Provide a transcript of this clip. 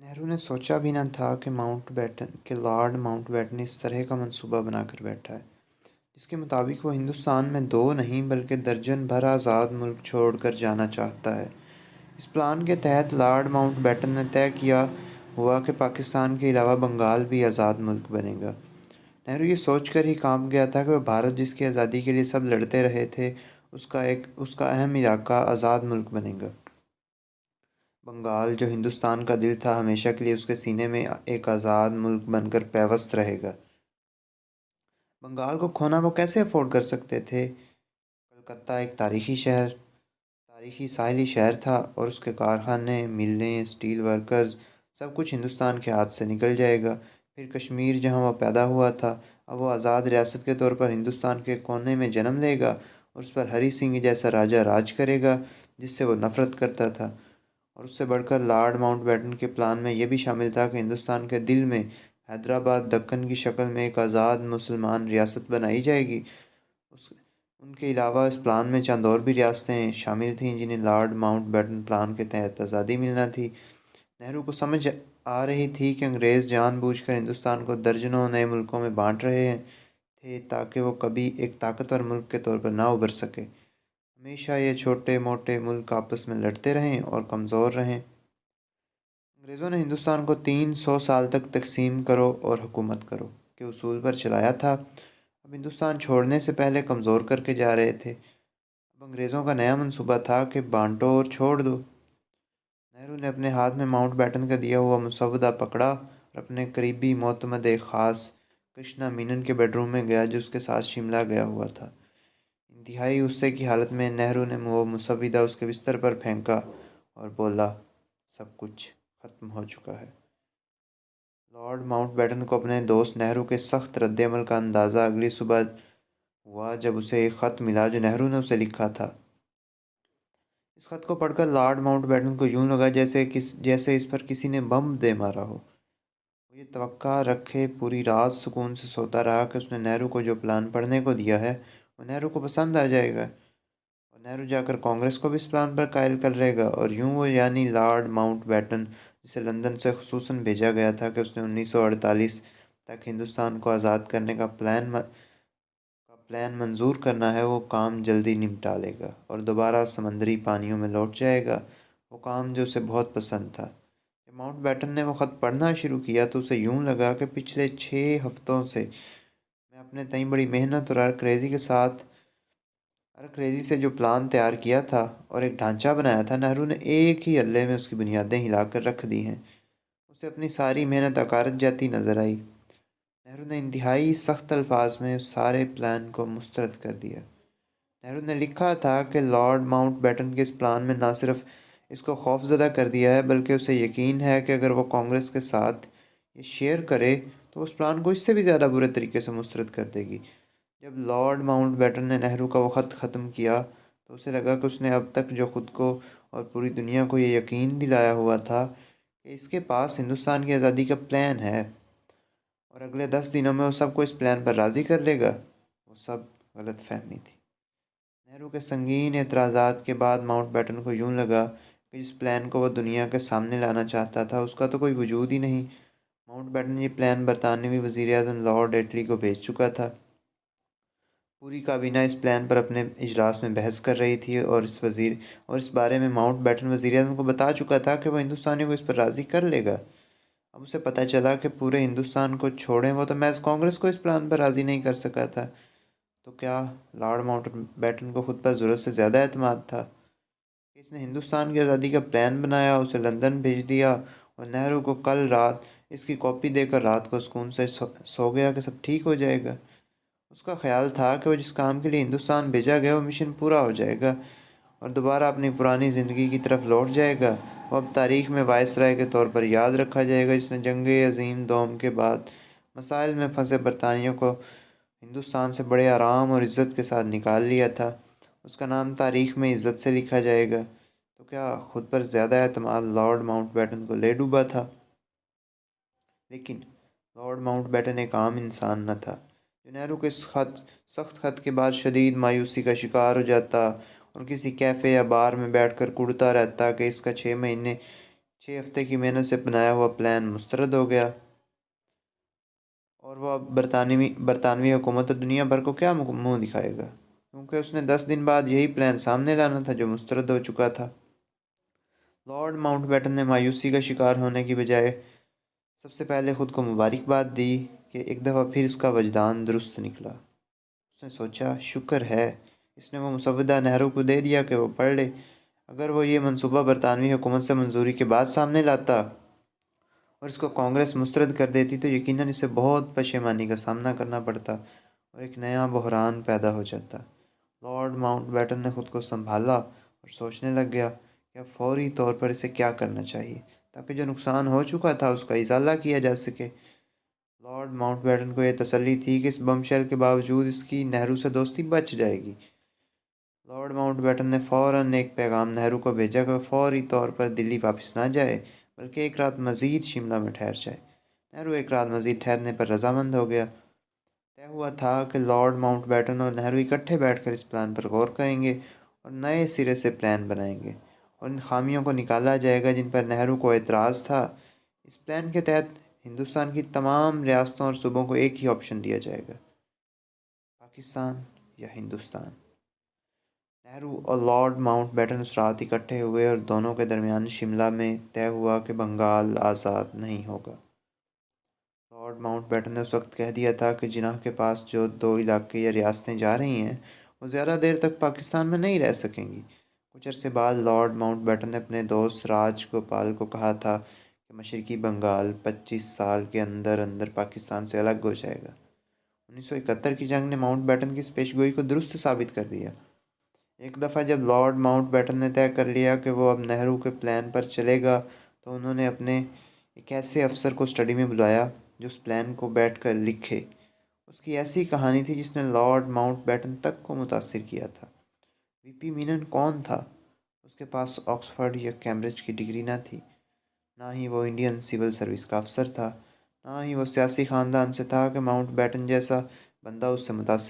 नेहरू ने सोचा भी न था कि लॉर्ड माउंटबेटन इस तरह का मंसूबा बनाकर बैठा है, जिसके मुताबिक वो हिंदुस्तान में दो नहीं बल्कि दर्जन भर आज़ाद मुल्क छोड़कर जाना चाहता है। इस प्लान के तहत लॉर्ड माउंटबेटन ने तय किया हुआ कि पाकिस्तान के अलावा बंगाल भी आज़ाद मुल्क बनेगा। नेहरू ये सोचकर ही कांप गया था कि वह भारत, जिसकी आज़ादी के लिए सब लड़ते रहे थे, उसका अहम इलाका आज़ाद मुल्क बनेगा। बंगाल, जो हिंदुस्तान का दिल था, हमेशा के लिए उसके सीने में एक आज़ाद मुल्क बनकर पेवस्त रहेगा। बंगाल को खोना वो कैसे अफोर्ड कर सकते थे? कलकत्ता एक तारीखी साहिली शहर था और उसके कारखाने, मिलें, स्टील वर्कर्स, सब कुछ हिंदुस्तान के हाथ से निकल जाएगा। फिर कश्मीर, जहाँ वह पैदा हुआ था, अब वो आज़ाद रियासत के तौर पर हिंदुस्तान के कोने में जन्म लेगा और उस पर हरी सिंह जैसा राजा राज करेगा, जिससे वो नफ़रत करता था। और उससे बढ़कर लॉर्ड माउंटबेटन के प्लान में यह भी शामिल था कि हिंदुस्तान के दिल में हैदराबाद दक्कन की शक्ल में एक आज़ाद मुसलमान रियासत बनाई जाएगी। उस उनके अलावा इस प्लान में चंद और भी रियासतें शामिल थीं जिन्हें लॉर्ड माउंटबेटन प्लान के तहत आज़ादी मिलना थी। नेहरू को समझ आ रही थी कि अंग्रेज़ जानबूझकर हिंदुस्तान को दर्जनों नए मुल्कों में बांट रहे थे ताकि वो कभी एक ताकतवर मुल्क के तौर पर ना उभर सके। हमेशा ये छोटे मोटे मुल्क आपस में लड़ते रहें और कमज़ोर रहें। अंग्रेज़ों ने हिंदुस्तान को 300 साल तक तकसीम करो और हुकूमत करो के उसूल पर चलाया था। अब हिंदुस्तान छोड़ने से पहले कमज़ोर करके जा रहे थे। अब अंग्रेज़ों का नया मंसूबा था कि बांटो और छोड़ दो। नेहरू ने अपने हाथ में माउंटबेटन का दिया हुआ मुसवदा पकड़ा और अपने करीबी मोतमद ख़ास कृष्णा मीनन के बेडरूम में गया, जो उसके साथ शिमला गया हुआ था। इंतहाई गुस्से की हालत में नेहरू ने वो मुसवदा उसके बिस्तर पर फेंका और बोला, सब कुछ ख़त्म हो चुका है। लॉर्ड माउंटबेटन को अपने दोस्त नेहरू के सख्त रद्दअमल का अंदाज़ा अगली सुबह हुआ जब उसे एक ख़त मिला जो नेहरू ने उसे लिखा था। इस ख़त को पढ़कर लॉर्ड माउंटबेटन को यूं लगा जैसे इस पर किसी ने बम दे मारा हो। वो ये तवक्का रखे पूरी रात सुकून से सोता रहा कि उसने नेहरू को जो प्लान पढ़ने को दिया है वो नेहरू को पसंद आ जाएगा और नेहरू जाकर कांग्रेस को भी इस प्लान पर कायल कर लेगा। और यूं वो, यानी लॉर्ड माउंटबेटन, जिसे लंदन से खुसूसन भेजा गया था कि उसने 1948 तक हिंदुस्तान को आज़ाद करने का प्लान मंजूर करना है, वो काम जल्दी निपटा लेगा और दोबारा समंदरी पानियों में लौट जाएगा। वो काम जो उसे बहुत पसंद था। जब माउंटबेटन ने वो ख़त पढ़ना शुरू किया तो उसे यूं लगा कि पिछले 6 हफ्तों से मैं अपने तई बड़ी मेहनत और अरक्रेजी से जो प्लान तैयार किया था और एक ढांचा बनाया था, नेहरू ने एक ही हल्ले में उसकी बुनियादें हिलाकर रख दी हैं। उसे अपनी सारी मेहनत अकारत जाती नजर आई। नेहरू ने इंतहाई सख्त अल्फाज में उस सारे प्लान को मुस्तरद कर दिया। नेहरू ने लिखा था कि लॉर्ड माउंटबेटन के इस प्लान में ना सिर्फ इसको खौफजदा कर दिया है, बल्कि उसे यकीन है कि अगर वो कांग्रेस के साथ ये शेयर करे तो उस प्लान को इससे भी ज़्यादा बुरे तरीके से मुस्तरद कर देगी। जब लॉर्ड माउंटबेटन ने नेहरू का वो ख़त ख़त्म किया तो उसे लगा कि उसने अब तक जो खुद को और पूरी दुनिया को ये यकीन दिलाया हुआ था कि इसके पास हिंदुस्तान की आज़ादी का प्लान है और अगले 10 दिनों में वो सबको इस प्लान पर राज़ी कर लेगा, वो सब गलत फहमी थी। नेहरू के संगीन एतराज़ात के बाद माउंटबेटन को यूं लगा कि जिस प्लान को वह दुनिया के सामने लाना चाहता था उसका तो कोई वजूद ही नहीं। माउंटबेटन ये प्लान बरतानवी वज़ीर आज़म लॉर्ड एटली को भेज चुका था। पूरी काबीना इस प्लान पर अपने इजलास में बहस कर रही थी और इस बारे में माउंटबेटन वज़ीर आज़म को बता चुका था कि वह हिंदुस्तानियों को इस पर राज़ी कर लेगा। अब उसे पता चला कि पूरे हिंदुस्तान को छोड़ें, वो तो महज कांग्रेस को इस प्लान पर राज़ी नहीं कर सका था। तो क्या लॉर्ड माउंटबेटन को खुद पर ज़रूरत से ज़्यादा एतमाद था? इसने हिंदुस्तान की आज़ादी का प्लान बनाया, उसे लंदन भेज दिया और नेहरू को कल रात इसकी कॉपी देकर रात को सुकून से सो गया कि सब ठीक हो जाएगा। उसका ख्याल था कि वो जिस काम के लिए हिंदुस्तान भेजा गया वो मिशन पूरा हो जाएगा और दोबारा अपनी पुरानी ज़िंदगी की तरफ लौट जाएगा। वो अब तारीख़ में वायसराय के तौर पर याद रखा जाएगा, जिसने जंग अज़ीम दोम के बाद मसाइल में फंसे बरतानियों को हिंदुस्तान से बड़े आराम और इज़्ज़त के साथ निकाल लिया था। उसका नाम तारीख़ में इज़्ज़त से लिखा जाएगा। तो क्या खुद पर ज़्यादा एतमाद लॉर्ड माउंटबेटन को ले डूबा था? लेकिन लॉर्ड माउंटबेटन एक आम इंसान न था जो नेहरू के सख्त खत के बाद शदीद मायूसी का शिकार हो जाता और किसी कैफ़े या बार में बैठकर कुढ़ता रहता कि इसका 6 महीने 6 ہفتے کی محنت سے بنایا ہوا پلان مسترد ہو گیا، اور وہ اب برطانوی حکومت اور دنیا بھر کو کیا منہ دکھائے گا، کیونکہ اس نے 10 دن بعد یہی پلان سامنے لانا تھا جو مسترد ہو چکا تھا۔ لارڈ ماؤنٹ بیٹن نے مایوسی کا شکار ہونے کی بجائے سب سے پہلے خود کو مبارکباد دی کہ ایک دفعہ پھر اس کا وجدان درست نکلا۔ اس نے سوچا، شکر ہے اس نے وہ مسودہ نہرو کو دے دیا کہ وہ پڑھ لے۔ اگر وہ یہ منصوبہ برطانوی حکومت سے منظوری کے بعد سامنے لاتا اور اس کو کانگریس مسترد کر دیتی تو یقیناً اسے بہت پشیمانی کا سامنا کرنا پڑتا اور ایک نیا بحران پیدا ہو جاتا۔ لارڈ ماؤنٹ بیٹن نے خود کو سنبھالا اور سوچنے لگ گیا کہ اب فوری طور پر اسے کیا کرنا چاہیے تاکہ جو نقصان ہو چکا تھا اس کا ازالہ کیا جا سکے۔ لارڈ ماؤنٹ بیٹن کو یہ تسلی تھی کہ اس بم شیل کے باوجود اس کی نہرو سے دوستی بچ جائے گی۔ لارڈ ماؤنٹ بیٹن نے فوراً ایک پیغام نہرو کو بھیجا کہ وہ فوری طور پر دلی واپس نہ جائے بلکہ ایک رات مزید شملہ میں ٹھہر جائے۔ نہرو ایک رات مزید ٹھہرنے پر رضامند ہو گیا۔ طے ہوا تھا کہ لارڈ ماؤنٹ بیٹن اور نہرو اکٹھے بیٹھ کر اس پلان پر غور کریں گے اور نئے سرے سے پلان بنائیں گے اور ان خامیوں کو نکالا جائے گا جن پر نہرو کو اعتراض تھا۔ اس پلان کے تحت ہندوستان کی تمام ریاستوں اور صوبوں کو ایک ہی آپشن دیا جائے گا، پاکستان یا ہندوستان۔ نہرو اور لارڈ ماؤنٹ بیٹن اس رات اکٹھے ہوئے اور دونوں کے درمیان شملہ میں طے ہوا کہ بنگال آزاد نہیں ہوگا۔ لارڈ ماؤنٹ بیٹن نے اس وقت کہہ دیا تھا کہ جناح کے پاس جو 2 علاقے یا ریاستیں جا رہی ہیں وہ زیادہ دیر تک پاکستان میں نہیں رہ سکیں گی۔ کچھ عرصے بعد لارڈ ماؤنٹ بیٹن نے اپنے دوست راج گوپال کو کہا تھا کہ مشرقی بنگال 25 سال کے اندر اندر پاکستان سے الگ ہو جائے گا۔ 1971 کی جنگ نے ماؤنٹ بیٹن کی اس پیشگوئی کو درست ثابت کر دیا۔ ایک دفعہ جب لارڈ ماؤنٹ بیٹن نے طے کر لیا کہ وہ اب نہرو کے پلان پر چلے گا تو انہوں نے اپنے ایک ایسے افسر کو اسٹڈی میں بلایا جو اس پلان کو بیٹھ کر لکھے۔ اس کی ایسی کہانی تھی جس نے لارڈ ماؤنٹ بیٹن تک کو متاثر کیا تھا۔ وی پی مینن کون تھا؟ اس کے پاس آکسفورڈ یا کیمبرج کی ڈگری نہ تھی، نہ ہی وہ انڈین سول سروس کا افسر تھا، نہ ہی وہ سیاسی خاندان سے تھا کہ ماؤنٹ بیٹن جیسا بندہ اس سے متاثر